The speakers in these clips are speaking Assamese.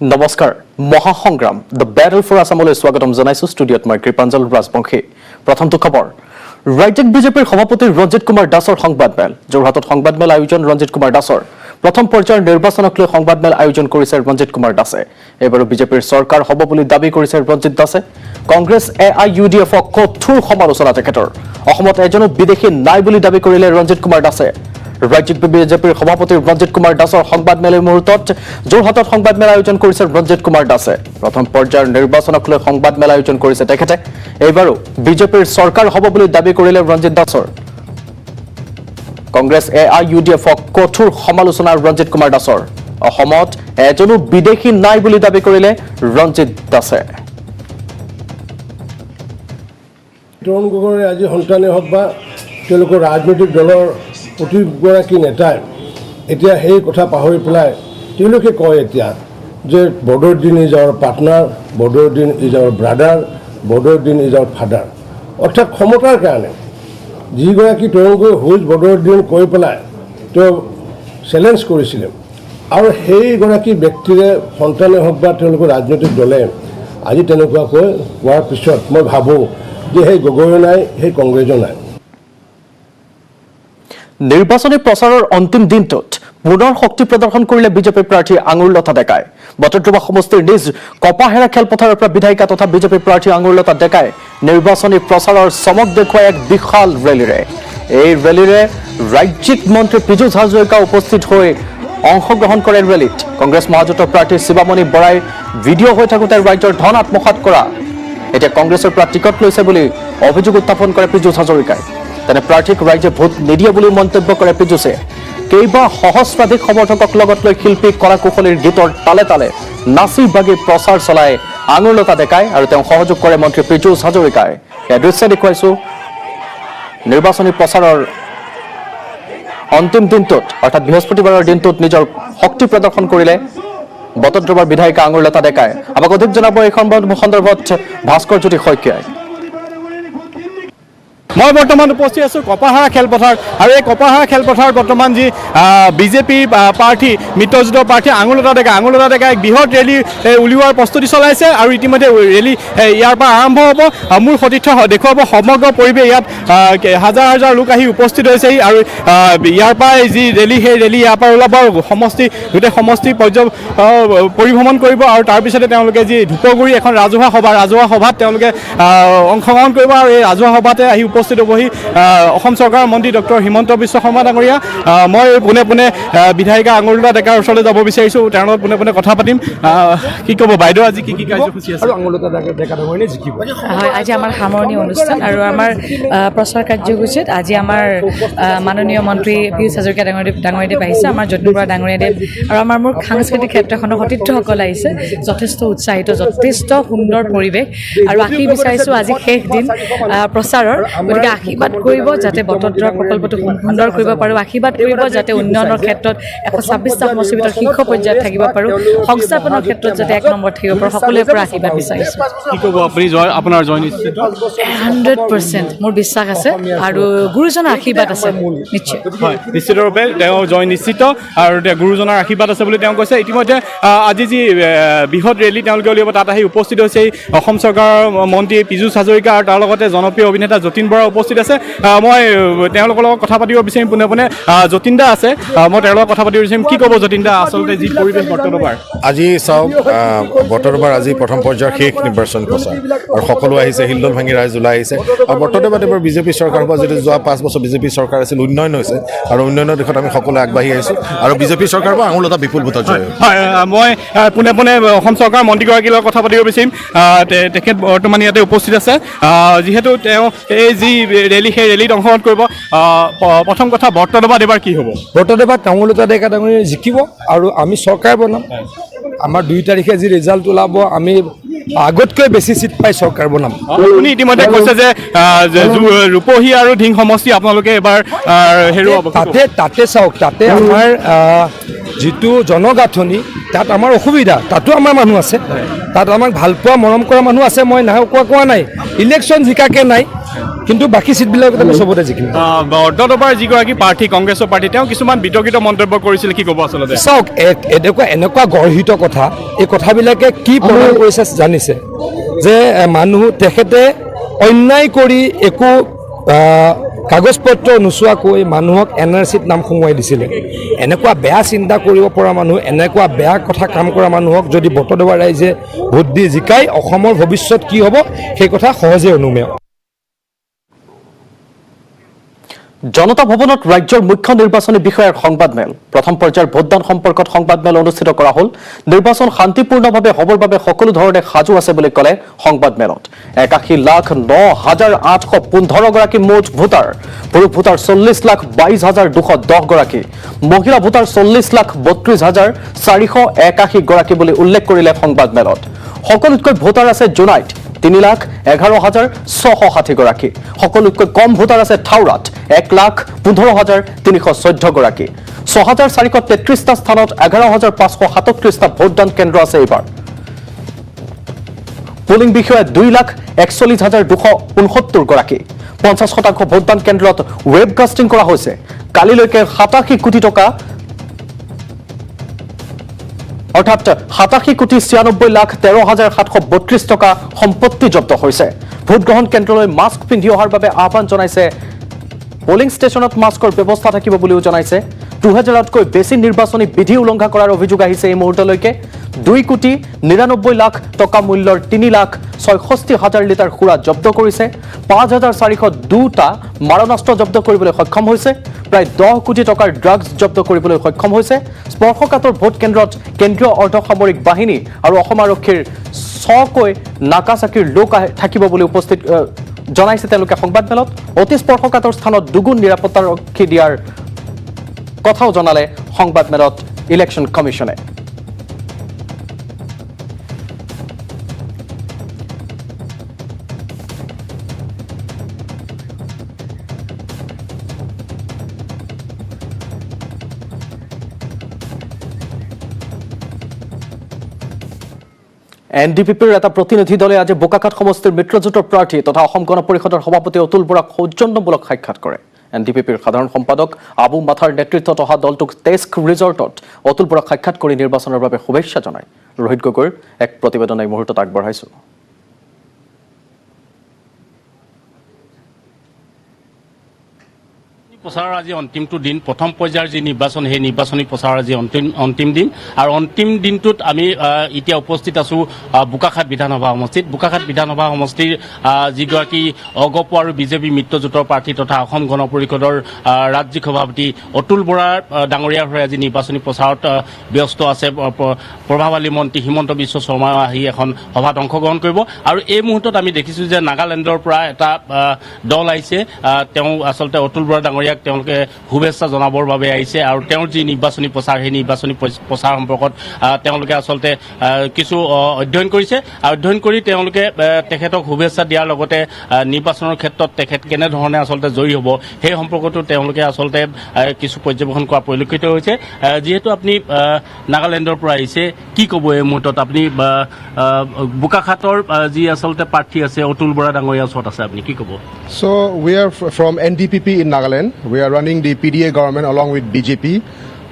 নমস্কাৰ মহাসংগ্ৰাম দ্য বেটল ফৰ আসামলৈ স্বাগতম জনাইছো ষ্টুডিঅ'ত মই কৃপাঞ্জল ৰাজবংশী প্ৰথমটো খবৰ ৰাজ্যিক বিজেপিৰ সভাপতি ৰঞ্জিত কুমাৰ দাসৰ সংবাদমেল যোৰহাটত সংবাদমেল আয়োজন ৰঞ্জিত কুমাৰ দাসৰ প্ৰথম পৰ্যায়ৰ নিৰ্বাচনক লৈ সংবাদমেল আয়োজন কৰিছে ৰঞ্জিত কুমাৰ দাসে এবাৰ বিজেপিৰ চৰকাৰ হ'ব বুলি দাবী কৰিছে ৰঞ্জিত দাসে কংগ্ৰেছ AIUDFক কঠোৰ সমালোচনা তেখেতৰ অসমত এজনো বিদেশী নাই বুলি দাবী কৰিলে ৰঞ্জিত কুমাৰ দাসে ৰাজ্যিক বিজেপিৰ সভাপতি ৰঞ্জিত কুমাৰ দাসৰ সংবাদমেলৰ মুহূৰ্তত যোৰহাটত সংবাদমেল আয়োজন কৰিছে ৰঞ্জিত কুমাৰ দাসে প্ৰথম পৰ্যায়ৰ নিৰ্বাচনক লৈ সংবাদমেল আয়োজন কৰিছে তেখেতে এইবাৰো বিজেপিৰ চৰকাৰ হ'ব বুলি দাবী কৰিলে ৰঞ্জিত দাসৰ কংগ্ৰেছ AIUDFক কঠোৰ সমালোচনা ৰঞ্জিত কুমাৰ দাসৰ অসমত এজনো বিদেশী নাই বুলি দাবী কৰিলে ৰঞ্জিত দাসে তৰুণ গগৈৰ আজি সন্তানেই হওক বা তেওঁলোকৰ ৰাজনৈতিক দলৰ প্ৰতিগৰাকী নেতাই এতিয়া সেই কথা পাহৰি পেলাই তেওঁলোকে কয় এতিয়া যে Badruddin is our partner Badruddin is our brother Badruddin is our father অৰ্থাৎ ক্ষমতাৰ কাৰণে যিগৰাকী তৰুণ গগৈ হুইজ বদৰুদ্দিন কৈ পেলাই তেওঁ চেলেঞ্জ কৰিছিলে আৰু সেইগৰাকী ব্যক্তিৰে সন্তানেই হওক বা তেওঁলোকৰ ৰাজনৈতিক দলে আজি তেনেকুৱাকৈ কোৱাৰ পিছত মই ভাবোঁ যে সেই গগৈও নাই সেই কংগ্ৰেছো নাই নিৰ্বাচনী প্ৰচাৰৰ অন্তিম দিনটোত পুনৰ শক্তি প্ৰদৰ্শন কৰিলে বিজেপি প্ৰাৰ্থী আঙুৰলতা ডেকাই বটদ্ৰৱা সমষ্টিৰ নিজ কপাহেৰা খেলপথাৰৰ পৰা বিধায়িকা তথা বিজেপি প্ৰাৰ্থী আঙুৰলতা ডেকাই নিৰ্বাচনী প্ৰচাৰৰ চমক দেখুৱাই এক বিশাল ৰেলীৰে এই ৰেলীৰে ৰাজ্যিক মন্ত্ৰী পীযুষ হাজৰিকা উপস্থিত হৈ অংশগ্ৰহণ কৰে ৰেলীত কংগ্ৰেছ মহাজোঁটৰ প্ৰাৰ্থী শিৱামণি বৰাই ভিডিঅ' হৈ থাকোঁতে ৰাজ্যৰ ধন আত্মসাৎ কৰা এতিয়া কংগ্ৰেছৰ পৰা টিকট লৈছে বুলি অভিযোগ উত্থাপন কৰে পীযুষ হাজৰিকাই তেনে প্ৰাৰ্থীক ৰাইজে ভোট নিদিয়ে বুলি মন্তব্য কৰে পীযুষে কেইবা সহস্ৰাধিক সমৰ্থকক লগত লৈ শিল্পী কলা কুশলীৰ গীতৰ তালে তালে নাচি বাগি প্ৰচাৰ চলাই আঙুৰলতা ডেকাই আৰু তেওঁ সহযোগ কৰে মন্ত্ৰী পীযুষ হাজৰিকাই এই দৃশ্য দেখুৱাইছো নিৰ্বাচনী প্ৰচাৰৰ অন্তিম দিনটোত অৰ্থাৎ বৃহস্পতিবাৰৰ দিনটোত নিজৰ শক্তি প্ৰদৰ্শন কৰিলে বটদ্ৰৱাৰ বিধায়িকা আঙুৰলতা ডেকাই আমাক অধিক জনাব এই সন্দৰ্ভত ভাস্কৰ জ্যোতি শইকীয়াই মই বৰ্তমান উপস্থিত আছোঁ কপাহাৰা খেলপথাৰ আৰু এই কপাহাৰা খেলপথাৰত বৰ্তমান যি বিজেপি প্ৰাৰ্থী মিত্ৰজোঁটৰ প্ৰাৰ্থী আঙুৰলতা ডেকাই বৃহৎ ৰেলী উলিওৱাৰ প্ৰস্তুতি চলাইছে আৰু ইতিমধ্যে ৰেলী ইয়াৰ পৰা আৰম্ভ হ'ব মোৰ সতীৰ্থ দেখুৱাব সমগ্ৰ পৰিৱেশ ইয়াত হাজাৰ হাজাৰ লোক আহি উপস্থিত হৈছেহি আৰু ইয়াৰ পৰা যি ৰেলী সেই ৰেলী ইয়াৰ পৰা ওলাব আৰু গোটেই সমষ্টি পৰিভ্ৰমণ কৰিব আৰু তাৰপিছতে তেওঁলোকে যি ধূপগুৰি এখন ৰাজহুৱা সভাত তেওঁলোকে অংশগ্ৰহণ কৰিব আৰু এই ৰাজহুৱা সভাতে আহি উপস্থিত হ'বহি অসম চৰকাৰৰ মন্ত্ৰী ডক্টৰ হিমন্ত বিশ্ব শৰ্মা ডাঙৰীয়া মই পোনে বিধায়িকা আঙুৰলতা ডেকাৰ ওচৰলৈ যাব বিচাৰিছোঁ তেওঁৰ লগত পোনে কথা পাতিম কি ক'ব বাইদেউ আজি কি কাৰ্যসূচী আছে আঙুৰলতা ডেকা ডাঙৰীয়াই জিকিব হয় আজি আমাৰ সামৰণি অনুষ্ঠান আৰু আমাৰ প্ৰচাৰ কাৰ্যসূচীত আজি আমাৰ মাননীয় মন্ত্ৰী পীযুষ হাজৰিকা ডাঙৰীয়াদেৱ আহিছে আমাৰ যতীন বৰা ডাঙৰীয়াদেৱ আৰু আমাৰ মোৰ সাংস্কৃতিক ক্ষেত্ৰখনৰ সতীৰ্থসকল আহিছে যথেষ্ট উৎসাহিত যথেষ্ট সুন্দৰ পৰিৱেশ আৰু আশী বিচাৰিছোঁ আজি শেষ দিন প্ৰচাৰৰ গতিকে আশীৰ্বাদ কৰিব যাতে বটদ্ৰৱা প্ৰকল্পটো সুন্দৰ কৰিব পাৰোঁ আশীৰ্বাদ কৰিব যাতে উন্নয়নৰ ক্ষেত্ৰত 126টা সমষ্টিৰ ভিতৰত শীৰ্ষ পৰ্যায়ত থাকিব পাৰোঁ সংস্থাপনৰ ক্ষেত্ৰত যাতে 1 নম্বৰ থাকিব পাৰোঁ সকলোৰে পৰা আশীৰ্বাদ বিচাৰিছোঁ কি ক'ব আপুনি আপোনাৰ জয় নিশ্চিত 100% মোৰ বিশ্বাস আছে আৰু গুৰুজনৰ আশীৰ্বাদ আছে নিশ্চয় হয় নিশ্চিতৰূপে তেওঁ জয় নিশ্চিত আৰু গুৰুজনৰ আশীৰ্বাদ আছে বুলি তেওঁ কৈছে ইতিমধ্যে আজি যি বৃহৎ ৰেলী তেওঁলোকে উলিয়াব তাত আহি উপস্থিত হৈছে অসম চৰকাৰৰ মন্ত্ৰী পীযুষ হাজৰিকা আৰু তাৰ লগতে জনপ্ৰিয় অভিনেতা যতীন বৰা উপস্থিত আছে মই তেওঁলোকৰ লগত কথা পাতিব বিচাৰিম পোনে যতীন দা আছে মই তেওঁৰ লগত কথা পাতিব বিচাৰিম কি ক'ব যতীন দা আচলতে যি পৰিৱেশ বটদ্ৰৱাৰ আজি চাওক বটদ্ৰৱাৰ আজি প্ৰথম পৰ্যায়ৰ শেষ নিৰ্বাচন প্ৰচাৰ আৰু সকলো আহিছে হিলদল ভাঙি ৰাইজ ওলাই আহিছে আৰু বটদ্ৰৱাত এবাৰ বিজেপি চৰকাৰ হোৱা যিটো যোৱা 5 বছৰ বিজেপি চৰকাৰ আছিল উন্নয়ন হৈছে আৰু উন্নয়নৰ দিশত আমি সকলোৱে আগবাঢ়ি আহিছোঁ আৰু বিজেপি চৰকাৰ হোৱা আঙুৰলতা বিপুল ভোটত জয় হয় মই পোনে অসম চৰকাৰৰ মন্ত্ৰীগৰাকীৰ লগত কথা পাতিব বিচাৰিম তেখেত বৰ্তমান ইয়াতে উপস্থিত আছে যিহেতু তেওঁ এই যি ৰেলী সেই ৰেলীত অংশগ্ৰহণ কৰিব প্ৰথম কথা বটদ্ৰৱাত এবাৰ কি হ'ব বটদ্ৰৱাত আঙুৰলতা ডেকা ডাঙৰীয়াই জিকিব আৰু আমি চৰকাৰ বনাম আমাৰ 2 তাৰিখে যি ৰিজাল্ট ওলাব আমি আগতকৈ বেছি চিট পাই চৰকাৰ বনাম আপুনি ইতিমধ্যে কৈছে যে ৰূপহী আৰু ঢিং সমষ্টি আপোনালোকে এবাৰ হেৰুৱাব তাতে চাওক তাতে আমাৰ যিটো জনগাঁথনি তাত আমাৰ অসুবিধা তাতো আমাৰ মানুহ আছে তাত আমাক ভাল পোৱা মৰম কৰা মানুহ আছে মই নাই কোৱা নাই ইলেকশ্যন জিকাকে নাই কিন্তু বাকী ছিটবিলাকত আমি চবতে জিকিম। বৰদোৱাৰ যিগৰাকী প্ৰাৰ্থী কংগ্ৰেছৰ প্ৰাৰ্থী তেওঁ কিছুমান বিতৰ্কিত মন্তব্য কৰিছিল, কি ক'ব আচলতে? চাওক, এনেকুৱা গৰ্হিত কথা, এই কথাবিলাকে কি প্ৰমাণ কৰিছে জানিছে যে তেখেতে অন্যায় কৰি একো কাগজ পত্ৰ নোচোৱাকৈ মানুহক NRCত নাম সোমোৱাই দিছিলে। এনেকুৱা বেয়া চিন্তা কৰিব পৰা মানুহ, এনেকুৱা বেয়া কথা কাম কৰা মানুহক যদি বটদ্ৰৱা ৰাইজে ভোট দি জিকাই অসমৰ ভৱিষ্যত কি হ'ব সেই কথা সহজে অনুমেয়। জনতা ভৱনত ৰাজ্যৰ মুখ্য নিৰ্বাচনী বিষয়াৰ সংবাদমেল। প্ৰথম পৰ্যায়ৰ ভোটদান সম্পৰ্কত সংবাদমেল অনুষ্ঠিত কৰা হ'ল। নিৰ্বাচন শান্তিপূৰ্ণভাৱে হ'বৰ বাবে সকলো ধৰণে সাজু আছে বুলি ক'লে সংবাদমেলত। 81,09,815 গৰাকী মুঠ ভোটাৰ, পুৰুষ ভোটাৰ 40,22,210 গৰাকী, মহিলা ভোটাৰ 40,32,481 গৰাকী বুলি উল্লেখ কৰিলে সংবাদমেলত। সকলোতকৈ ভোটাৰ আছে জোনাইত 3,11,660 গৰাকী। সকলোতকৈ কম ভোটাৰ আছে থাউৰাত 1,15,314 গৰাকী। 6,433টা স্থানত 11,537টা ভোটদান কেন্দ্ৰ আছে এইবাৰ। পুলিং বিষয়া 2,41,269 গৰাকী। 50% ভোটদান কেন্দ্ৰত ৱেবকাষ্টিং কৰা হৈছে। কালিলৈকে 87 কোটি টকা অৰ্থাৎ 87,96,13,732 টকা সম্পত্তি জব্দ হৈছে। ভোটগ্ৰহণ কেন্দ্ৰলৈ মাস্ক পিন্ধি অহাৰ বাবে আহ্বান জনাইছে। পোলিং ষ্টেচনত মাস্কৰ ব্যৱস্থা থাকিব বুলিও জনাইছে। 2000তকৈ বেছি নিৰ্বাচনী বিধি উলংঘা কৰাৰ অভিযোগ আহিছে এই মুহূৰ্তলৈকে। 2,99,00,000 টকা মূল্যৰ 3,66,000 লিটাৰ সুৰা জব্দ কৰিছে। 5,402টা মাৰণাস্ত্ৰ জব্দ কৰিবলৈ সক্ষম হৈছে। প্ৰায় 10 কোটি টকাৰ ড্ৰাগছ জব্দ কৰিবলৈ সক্ষম হৈছে। স্পৰ্শকাতৰ ভোট কেন্দ্ৰত কেন্দ্ৰীয় অৰ্ধসামৰিক বাহিনী আৰু অসম আৰক্ষীৰ 6কৈ নাকাচাকীৰ লোক থাকিব বুলি উপস্থিত জনাইছে তেওঁলোকে সংবাদমেলত। অতি স্পৰ্শকাতৰ স্থানত দুগুণ নিৰাপত্তাৰক্ষী দিয়াৰ কথাও জনালে সংবাদমেলত ইলেকশ্যন কমিশ্যনে। NDPPৰ এটা প্ৰতিনিধি দলে আজি বোকাখাত সমষ্টিৰ মিত্ৰজোঁটৰ প্ৰাৰ্থী তথা অসম গণ পৰিষদৰ সভাপতি অতুল বৰাক সৌজন্যমূলক সাক্ষাৎ কৰে। NDPPৰ সাধাৰণ সম্পাদক আবু মাথাৰ নেতৃত্বত অহা দলটোক টেস্ক ৰিজৰ্টত অতুল বৰাক সাক্ষাৎ কৰি নিৰ্বাচনৰ বাবে শুভেচ্ছা জনায়। ৰোহিত গগৈৰ এক প্ৰতিবেদন এই মুহূৰ্তত আগবঢ়াইছো। প্ৰচাৰৰ আজি অন্তিমটো দিন। প্ৰথম পৰ্যায়ৰ যি নিৰ্বাচন, সেই নিৰ্বাচনী প্ৰচাৰৰ আজি অন্তিম দিন। আৰু অন্তিম দিনটোত আমি এতিয়া উপস্থিত আছোঁ বোকাখাত বিধানসভা সমষ্টিত। বোকাখাত বিধানসভা সমষ্টিৰ যিগৰাকী অগপ আৰু বিজেপি মিত্ৰজোঁটৰ প্ৰাৰ্থী তথা অসম গণ পৰিষদৰ ৰাজ্যিক সভাপতি অতুল বৰা ডাঙৰীয়াৰ হৈ আজি নিৰ্বাচনী প্ৰচাৰত ব্যস্ত আছে। প্ৰভাৱশালী মন্ত্ৰী হিমন্ত বিশ্ব শৰ্মা আহি এখন সভাত অংশগ্ৰহণ কৰিব। আৰু এই মুহূৰ্তত আমি দেখিছোঁ যে নাগালেণ্ডৰ পৰা এটা দল আহিছে। তেওঁ আচলতে অতুল বৰা ডাঙৰীয়াক তেওঁলোকে শুভেচ্ছা জনাবৰ বাবে আহিছে। আৰু তেওঁৰ যি নিৰ্বাচনী প্ৰচাৰ, সেই নিৰ্বাচনী প্ৰচাৰ সম্পৰ্কত তেওঁলোকে আচলতে কিছু অধ্যয়ন কৰিছে। অধ্যয়ন কৰি তেওঁলোকে তেখেতক শুভেচ্ছা দিয়াৰ লগতে নিৰ্বাচনৰ ক্ষেত্ৰত তেখেত কেনেধৰণে আচলতে জয়ী হ'ব সেই সম্পৰ্কতো তেওঁলোকে আচলতে কিছু পৰ্যবেক্ষণ কৰা পৰিলক্ষিত হৈছে। যিহেতু আপুনি নাগালেণ্ডৰ পৰা আহিছে, কি ক'ব এই মুহূৰ্তত? আপুনি বোকাখাতৰ যি আচলতে প্ৰাৰ্থী আছে অতুল বৰা ডাঙৰীয়াৰ ওচৰত আছে, আপুনি কি ক'ব? So we are from NDPP in Nagaland. We are running the PDA government along with BJP.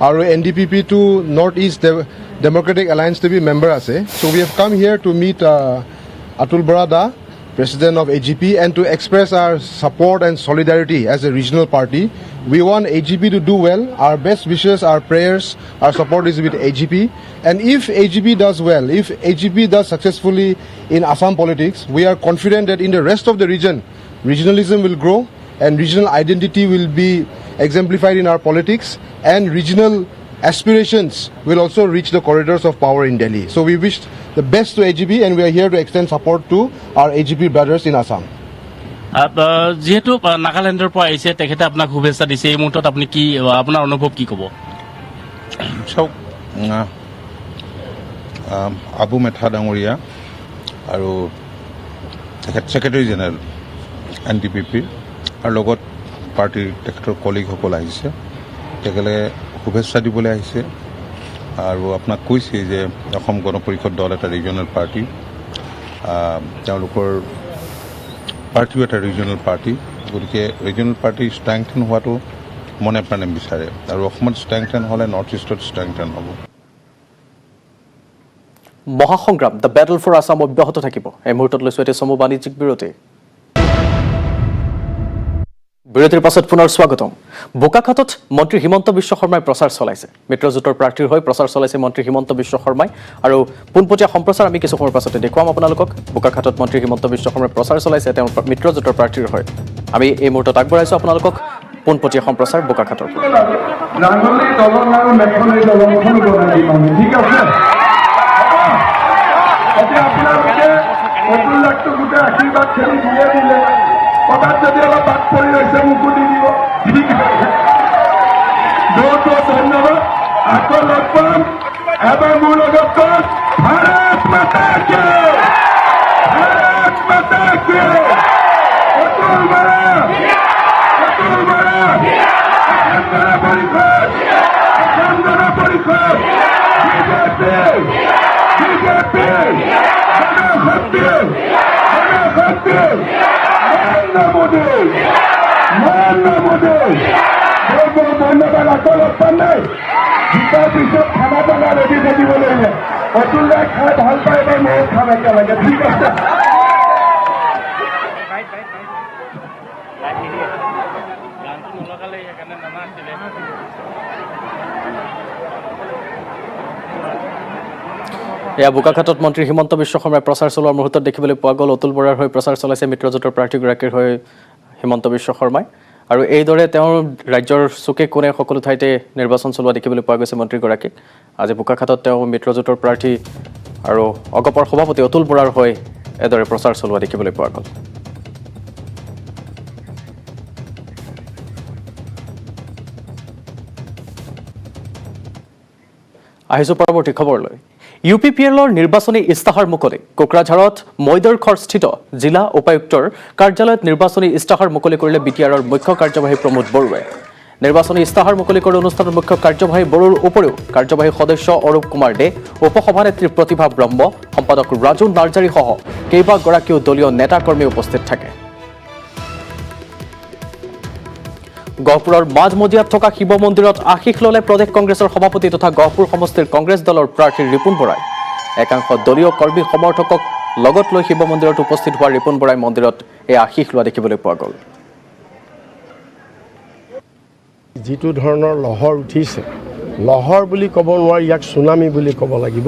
Our NDPP to Northeast Democratic Alliance to be member ase. So we have come here to meet Atul Borada, President of AGP, and to express our support and solidarity as a regional party. We want AGP to do well. Our best wishes, our prayers, our support is with AGP. And if AGP does well, if AGP does successfully in Assam politics, we are confident that in the rest of the region, regionalism will grow and regional identity will be exemplified in our politics, and regional aspirations will also reach the corridors of power in Delhi. So we wish the best to AGP, and we are here to extend support to our AGP brothers in Assam. যিহেতু নাগালেণ্ডৰ পৰা আহিছে, তেখেতে আপোনাক শুভেচ্ছা দিছে, এই মুহূৰ্তত আপুনি কি, আপোনাৰ অনুভৱ কি ক'ব? চাওক, আবু মেথা ডাঙৰীয়া আৰু তেখেত ছেক্ৰেটাৰী জেনেৰেল NDPP আৰু লগত পাৰ্টিৰ তেখেতৰ কলিগসকল আহিছে। তেখেতে শুভেচ্ছা দিবলৈ আহিছে আৰু আপোনাক কৈছে যে অসম গণ পৰিষদ দল এটা ৰিজনেল পাৰ্টি। তেওঁলোকৰ পাৰ্টিও এটা ৰিজনেল পাৰ্টি গতিকে ৰিজনেল পাৰ্টি ষ্ট্ৰেংথেন হোৱাটো মনে প্ৰাণে বিচাৰে আৰু অসমত ষ্ট্ৰেংথেন হ'লে নৰ্থ ইষ্টত ষ্ট্ৰেংথেন হ'ব Mahasangram the battle for Assam অব্যাহত থাকিব এই মুহূৰ্তত লৈছো এটি চমু বাণিজ্যিক বিৰতি বিৰতিৰ পাছত পুনৰ স্বাগতম বোকাখাতত মন্ত্ৰী হিমন্ত বিশ্ব শৰ্মাই প্ৰচাৰ চলাইছে মিত্ৰজোঁটৰ প্ৰাৰ্থীৰ হৈ প্ৰচাৰ চলাইছে মন্ত্ৰী হিমন্ত বিশ্ব শৰ্মাই আৰু পোনপটীয়া সম্প্ৰচাৰ আমি কিছু সময়ৰ পাছতে দেখুৱাম আপোনালোকক বোকাখাতত মন্ত্ৰী হিমন্ত বিশ্ব শৰ্মাই প্ৰচাৰ চলাইছে তেওঁৰ মিত্ৰজোঁটৰ প্ৰাৰ্থীৰ হৈ আমি এই মুহূৰ্তত আগবঢ়াইছো আপোনালোকক পোনপটীয়া সম্প্ৰচাৰ বোকাখাতৰ হঠাৎ যদি অলপ বাদ পৰি ৰৈছে মোকো দি দিব বহুত বহুত ধন্যবাদ আকৌ লগ পাম এবাৰ মোৰ লগত কম ভাৰত মাতা কি ভাৰত মাতা কি অতুল বৰা পৰিষদ বিজেপি গণশক্তি নৰেন্দ্ৰ মোদী বহুত বহুত ধন্যবাদ আকৌ লগ পাম নাই জিকাৰ পিছত খানা পানা ৰেডি থাকিব লাগিব অতুল দাই খাই ভাল পাই এবাৰ ময়ো খাম একেলগে ঠিক আছে এয়া বোকাখাতত মন্ত্ৰী হিমন্ত বিশ্ব শৰ্মাই প্ৰচাৰ চলোৱাৰ মুহূৰ্তত দেখিবলৈ পোৱা গ'ল অতুল বৰাৰ হৈ প্ৰচাৰ চলাইছে মিত্ৰজোঁটৰ প্ৰাৰ্থীগৰাকীৰ হৈ হিমন্ত বিশ্ব শৰ্মাই আৰু এইদৰে তেওঁৰ ৰাজ্যৰ চুকে কোণে সকলো ঠাইতে নিৰ্বাচন চলোৱা দেখিবলৈ পোৱা গৈছে মন্ত্ৰীগৰাকীক আজি বোকাখাতত তেওঁ মিত্ৰজোঁটৰ প্ৰাৰ্থী আৰু অগপৰ সভাপতি অতুল বৰাৰ হৈ এইদৰে প্ৰচাৰ চলোৱা দেখিবলৈ পোৱা গ'ল আহিছো পৰৱৰ্তী খবৰলৈ UPPLৰ নিৰ্বাচনী ইস্তাহাৰ মুকলি কোকৰাঝাৰত মৈদৰখৰস্থিত জিলা উপায়ুক্তৰ কাৰ্যালয়ত নিৰ্বাচনী ইস্তাহাৰ মুকলি কৰিলে BTRৰ মুখ্য কাৰ্যবাহী প্ৰমোদ বৰুৱাই নিৰ্বাচনী ইস্তাহাৰ মুকলি কৰি অনুষ্ঠানত মুখ্য কাৰ্যবাহী বৰুৱাৰ উপৰিও কাৰ্যবাহী সদস্য অৰূপ কুমাৰ দে উপসভানেত্ৰী প্ৰতিভা ব্ৰহ্ম সম্পাদক ৰাজু নাৰ্জাৰী সহ কেইবাগৰাকীও দলীয় নেতা কৰ্মী উপস্থিত থাকে গহপুৰৰ মাজমজিয়াত থকা শিৱ মন্দিৰত আশীষ ল'লে প্ৰদেশ কংগ্ৰেছৰ সভাপতি তথা গহপুৰ সমষ্টিৰ কংগ্ৰেছ দলৰ প্ৰাৰ্থী ৰিপুণ বৰাই একাংশ দলীয় কৰ্মী সমৰ্থকক লগত লৈ শিৱ মন্দিৰত উপস্থিত হোৱা ৰিপুণ বৰাই মন্দিৰত এই আশীষ লোৱা দেখিবলৈ পোৱা গ'ল যিটো ধৰণৰ লহৰ উঠিছে লহৰ বুলি ক'ব নোৱাৰি ইয়াক সুনামি বুলি ক'ব লাগিব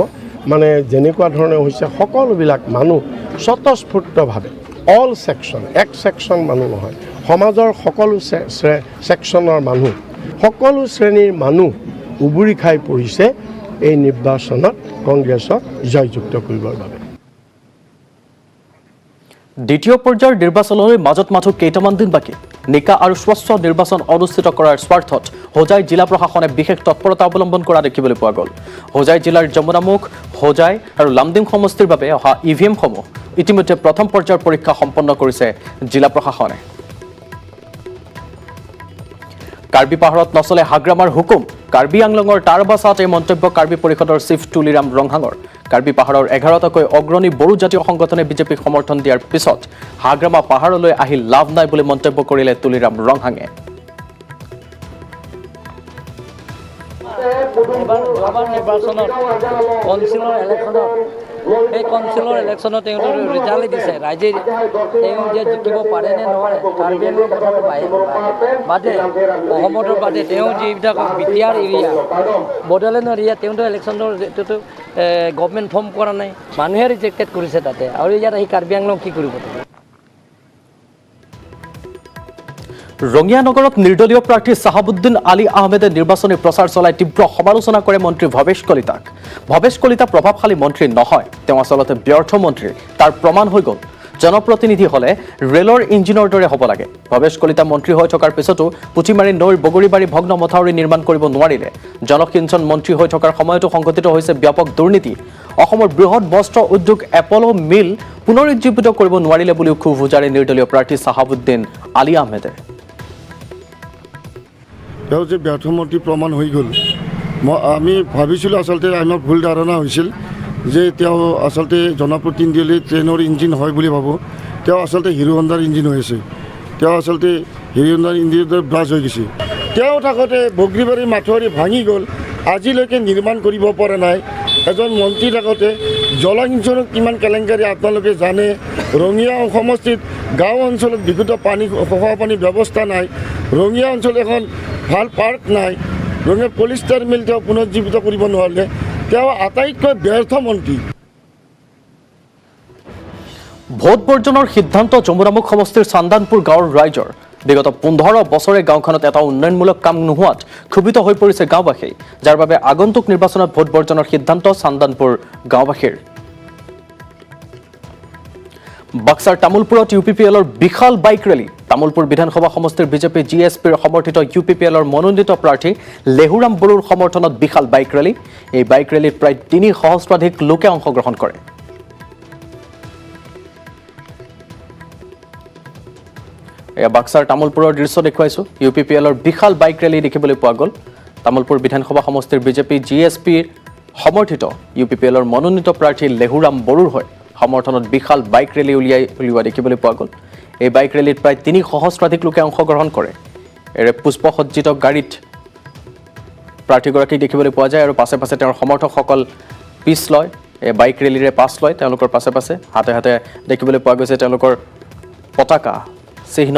মানে যেনেকুৱা ধৰণে হৈছে সকলোবিলাক মানুহ স্বতঃস্ফূৰ্তভাৱে অল ছেকশ্যন এক ছেকশ্যন মানুহ নহয় সমাজৰ সকলো ছেকশ্যনৰ মানুহ সকলো শ্ৰেণীৰ মানুহ উবুৰি খাই পৰিছে এই নিৰ্বাচনত কংগ্ৰেছক জয়যুক্ত কৰিবৰ বাবে দ্বিতীয় পৰ্যায়ৰ নিৰ্বাচনলৈ মাজত মাথো কেইটামান দিন বাকী নিকা আৰু স্বচ্ছ নিৰ্বাচন অনুষ্ঠিত কৰাৰ স্বাৰ্থত হোজাই জিলা প্ৰশাসনে বিশেষ তৎপৰতা অৱলম্বন কৰা দেখিবলৈ পোৱা গ'ল হোজাই জিলাৰ যমুনামুখ হোজাই আৰু লামডিং সমষ্টিৰ বাবে অহা ইভিএমসমূহ ইতিমধ্যে প্ৰথম পৰ্যায়ৰ পৰীক্ষা সম্পন্ন কৰিছে জিলা প্ৰশাসনে কাৰ্বি পাহাৰত নচলে হাগ্ৰামাৰ হুকুম কাৰ্বি আংলঙৰ টাৰবাছাত এই মন্তব্য কাৰ্বি পৰিষদৰ চিফ তুলিৰাম ৰংহাঙৰ কাৰ্বি পাহাৰৰ 11টাকৈ অগ্ৰণী বড়ো জাতীয় সংগঠনে বিজেপিক সমৰ্থন দিয়াৰ পিছত হাগ্ৰামা পাহাৰলৈ আহি লাভ নাই বুলি মন্তব্য কৰিলে তুলিৰাম ৰংহাঙে এই কাউন্সিলৰ ইলেকশ্যনত তেওঁলোকৰ ৰিজাল্ট দিছে ৰাইজে তেওঁ যে জিকিব পাৰে নে নোৱাৰে কাৰ্বি আংলঙৰ কথাটো বাদে অসমতৰ বাদে তেওঁ যিবিলাক বিটিআৰ এৰিয়া বড়োলেণ্ডৰ এৰিয়া তেওঁতো ইলেকশ্যনৰ এইটোতো গভৰ্ণমেণ্ট ফৰ্ম কৰা নাই মানুহে ৰিজেক্টেড কৰিছে তাতে আৰু ইয়াত আহি কাৰ্বি আংলং কি কৰিব ৰঙিয়া নগৰত নিৰ্দলীয় প্ৰাৰ্থী চাহাবুদ্দিন আলী আহমেদে নিৰ্বাচনী প্ৰচাৰ চলাই তীব্ৰ সমালোচনা কৰে মন্ত্ৰী ভৱেশ কলিতাক ভৱেশ কলিতা প্ৰভাৱশালী মন্ত্ৰী নহয় তেওঁ আচলতে ব্যৰ্থ মন্ত্ৰী তাৰ প্ৰমাণ হৈ গ'ল জনপ্ৰতিনিধি হ'লে ৰেলৰ ইঞ্জিনৰ দৰে হ'ব লাগে ভৱেশ কলিতা মন্ত্ৰী হৈ থকাৰ পিছতো পুথিমাৰী নৈৰ বগৰীবাৰী ভগ্ন মথাউৰি নিৰ্মাণ কৰিব নোৱাৰিলে জলসিঞ্চন মন্ত্ৰী হৈ থকাৰ সময়তো সংঘটিত হৈছে ব্যাপক দুৰ্নীতি অসমৰ বৃহৎ বস্ত্ৰ উদ্যোগ এপলো মিল পুনৰুজ্জীৱিত কৰিব নোৱাৰিলে বুলিও ক্ষোভ উজাৰে নিৰ্দলীয় প্ৰাৰ্থী চাহাবুদ্দিন আলী আহমেদে তেওঁ যে ব্যৰ্থ মন্ত্ৰী প্ৰমাণ হৈ গ'ল আমি ভাবিছিলোঁ আচলতে আমাৰ ভুল ধাৰণা হৈছিল যে তেওঁ আচলতে জনপ্ৰতিনিধি ট্ৰেইনৰ ইঞ্জিন হয় বুলি ভাবোঁ তেওঁ আচলতে হিৰো হণ্ডাৰ ইঞ্জিন হৈ আছে তেওঁ আচলতে হিৰো হণ্ডাৰ ইঞ্জিনৰ ব্ৰাছ হৈ গৈছে তেওঁ থাকোঁতে বগৰীবাৰী মাথাউৰি ভাঙি গ'ল আজিলৈকে নিৰ্মাণ কৰিব পৰা নাই এজন মন্ত্ৰী থাকোঁতে জলসিঞ্চনত কিমান কেলেংকাৰী আপোনালোকে জানে ৰঙিয়া সমষ্টিত গাঁও অঞ্চলত বিশুদ্ধ পানী খোৱা পানীৰ ব্যৱস্থা নাই ৰঙিয়া অঞ্চলত এখন ভাল পাৰ্ক নাই ৰঙিয়া পলিষ্টাৰ মিল তেওঁ পুনৰুজ্জীৱিত কৰিব নোৱাৰিলে তেওঁ আটাইতকৈ ব্যৰ্থ মন্ত্ৰী ভোট বৰ্জনৰ সিদ্ধান্ত যমুনামুখ সমষ্টিৰ চান্দানপুৰ গাঁৱৰ ৰাইজৰ বিগত 15 বছৰে গাঁওখনত এটা উন্নয়নমূলক কাম নোহোৱাত ক্ষোভিত হৈ পৰিছে গাঁওবাসী যাৰ বাবে আগন্তুক নিৰ্বাচনত ভোট বৰ্জনৰ সিদ্ধান্ত চান্দানপুৰ গাঁওবাসীৰ বাক্সাৰ তামুলপুৰত ইউপিপিএলৰ বিশাল বাইক ৰেলী তামুলপুৰ বিধানসভা সমষ্টিৰ বিজেপি জিএছপিৰ সমৰ্থিত ইউপিপিএলৰ মনোনীত প্ৰাৰ্থী লেহুৰাম বড়োৰ সমৰ্থনত বিশাল বাইক ৰেলী এই বাইক ৰেলীত প্ৰায় 3 সহস্ৰাধিক লোকে অংশগ্ৰহণ কৰে এয়া বাক্সাৰ তামুলপুৰৰ দৃশ্য দেখুৱাইছো ইউপিপিএলৰ বিশাল বাইক ৰেলী দেখিবলৈ পোৱা গ'ল তামুলপুৰ বিধানসভা সমষ্টিৰ বিজেপি জিএছপিৰ সমৰ্থিত ইউপিপিএলৰ মনোনীত প্ৰাৰ্থী লেহুৰাম বড়োৰ হৈ সমৰ্থনত বিশাল বাইক ৰেলী উলিওৱা দেখিবলৈ পোৱা গ'ল এই বাইক ৰেলীত প্ৰায় 3 সহস্ৰাধিক লোকে অংশগ্ৰহণ কৰে এৰে পুষ্পসজ্জিত গাড়ীত প্ৰাৰ্থীগৰাকী দেখিবলৈ পোৱা যায় আৰু পাছে পাছে তেওঁৰ সমৰ্থকসকল পিছ লয় এই বাইক ৰেলীৰে পাছ লয় তেওঁলোকৰ পাছে পাছে হাতে হাতে দেখিবলৈ পোৱা গৈছে তেওঁলোকৰ পতাকা চিহ্ন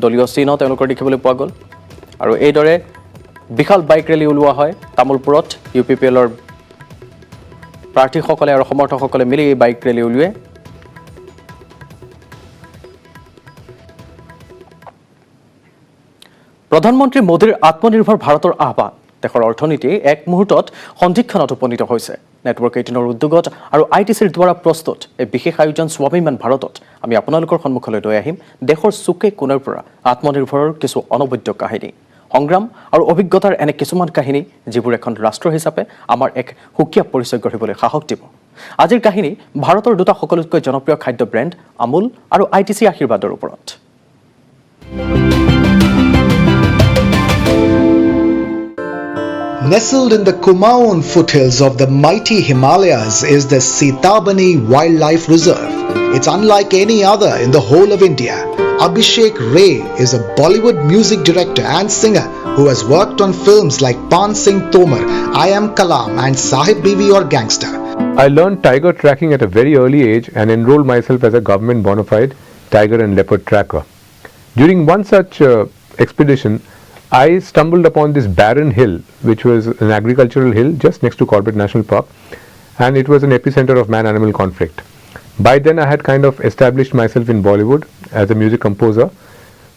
দলীয় চিহ্ন তেওঁলোকৰ দেখিবলৈ পোৱা গ'ল আৰু এইদৰে বিশাল বাইক ৰেলী উলিওৱা হয় তামুলপুৰত ইউপিপিএলৰ প্ৰাৰ্থীসকলে আৰু সমৰ্থকসকলে মিলি এই বাইক ৰেলী উলিয়ায় প্ৰধানমন্ত্ৰী মোদীৰ আত্মনিৰ্ভৰ ভাৰতৰ আহ্বান দেশৰ অৰ্থনীতি এক মুহূৰ্তত সন্ধিক্ষণত উপনীত হৈছে নেটৱৰ্ক 18ৰ উদ্যোগত আৰু আইটিচিৰ দ্বাৰা প্ৰস্তুত এই বিশেষ আয়োজন স্বাভিমান ভাৰতত আমি আপোনালোকৰ সন্মুখলৈ লৈ আহিম দেশৰ চুকে কোণৰ পৰা আত্মনিৰ্ভৰৰ কিছু অনবদ্য কাহিনী সংগ্ৰাম আৰু অভিজ্ঞতাৰ এনে কিছুমান কাহিনী যিবোৰ এখন ৰাষ্ট্ৰ হিচাপে আমাৰ এক সুকীয়া পৰিচয় গঢ়িবলৈ সাহস দিব আজিৰ কাহিনী ভাৰতৰ দুটা সকলোতকৈ জনপ্ৰিয় খাদ্য ব্ৰেণ্ড আমুল আৰু আইটিচি আশীৰ্বাদৰ ওপৰত Nestled in the Kumaon foothills of the mighty Himalayas is the Sitabani Wildlife Reserve. It's unlike any other in the whole of India. Abhishek Ray is a Bollywood music director and singer who has worked on films like Pan Singh Tomar, I Am Kalam and Sahib Biwi or Gangster. I learned tiger tracking at a very early age and enrolled myself as a government bona fide tiger and leopard tracker. During one such expedition, I stumbled upon this barren hill, which was an agricultural hill just next to Corbett National Park, and it was an epicenter of man-animal conflict. By then I had kind of established myself in Bollywood as a music composer.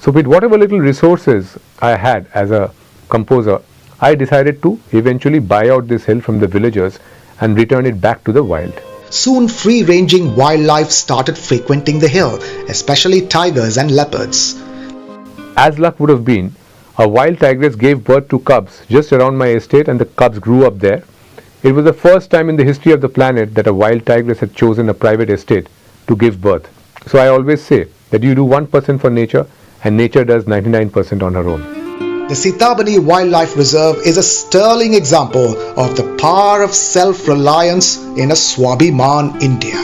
So with whatever little resources I had as a composer, I decided to eventually buy out this hill from the villagers and return it back to the wild. Soon free-ranging wildlife started frequenting the hill, especially tigers and leopards. As luck would have been, a wild tigress gave birth to cubs just around my estate and the cubs grew up there. It was the first time in the history of the planet that a wild tigress had chosen a private estate to give birth. So I always say that you do 1% for nature and nature does 99% on her own. The Sitabani Wildlife Reserve is a sterling example of the power of self-reliance in a Swabhiman India.